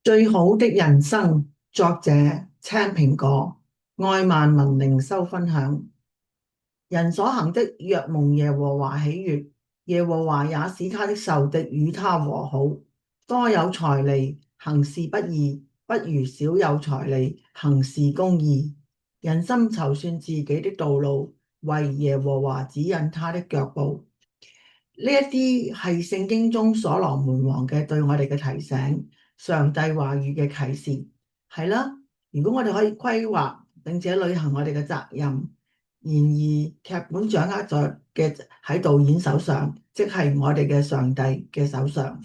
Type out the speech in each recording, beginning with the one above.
最好的人生，作者青蘋果，愛萬民靈修分享。人所行的若蒙耶和華喜悅，耶和華也使他的仇敵與他和好。多有財利，行事不義，不如少有財利，行事公義。人心籌算自己的道路，為耶和華指引他的腳步。呢一啲係聖經中所羅門王嘅對我哋嘅提醒，上帝話語嘅啟示係啦。如果我哋可以規劃並且履行我哋嘅責任，然而劇本掌握在嘅喺導演手上，即係我哋嘅上帝嘅手上。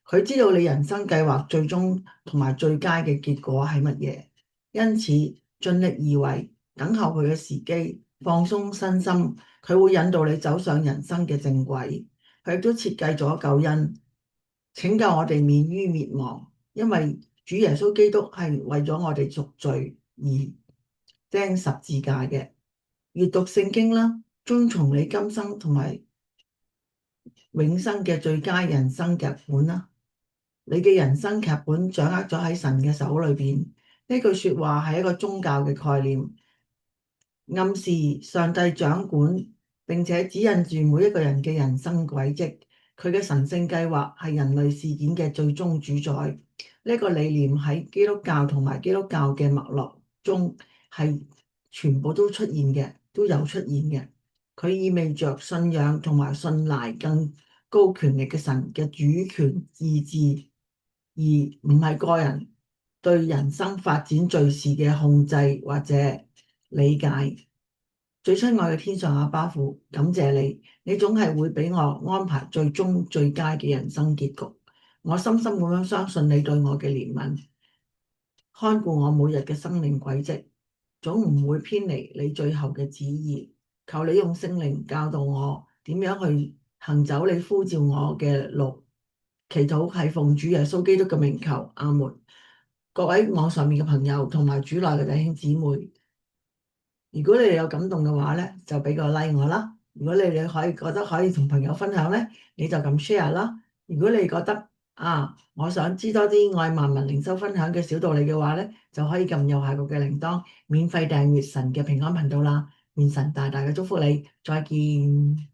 佢知道你人生計劃最終同埋最佳嘅結果係乜嘢，因此盡力而為，等候佢嘅時機，放鬆身心。佢會引導你走上人生嘅正軌。佢亦都設計咗救恩，拯救我哋免於滅亡。因為主耶穌基督係為咗我哋贖罪而釘十字架嘅。閱讀聖經啦，遵從你今生同埋永生嘅最佳人生劇本啦。你嘅人生劇本掌握咗喺神嘅手裏邊。呢句說話係一個宗教嘅概念，暗示上帝掌管並且指引住每一個人嘅人生軌跡。佢嘅神聖計劃係人類事件嘅最終主宰。呢個理念喺基督教同埋基督教嘅脈絡中係全部都出現嘅，都有出現嘅。佢意味着信仰同埋信賴更高權力嘅神嘅主權意志，而唔係個人對人生發展敘事嘅控制或者理解。最親愛嘅天上阿爸父，感謝你，你總係會俾我安排最終最佳嘅人生結局。我深深咁樣相信你對我嘅憐憫，看顧我每日嘅生命軌跡，總唔會偏離你最後嘅旨意。求你用聖靈教導我點樣去行走你呼召我嘅路。祈禱係奉主耶穌基督嘅名求，阿門。各位網上面嘅朋友同埋主內嘅弟兄姊妹，如果你哋有感動嘅話咧，就俾個 like 我啦。如果你哋覺得可以同朋友分享咧，你就咁 share 啦。如果你覺得我想知多啲愛萬民靈修分享嘅小道理嘅話咧，就可以撳右下角嘅鈴鐺，免費訂閱神嘅平安頻道啦。願神大大嘅祝福你，再見。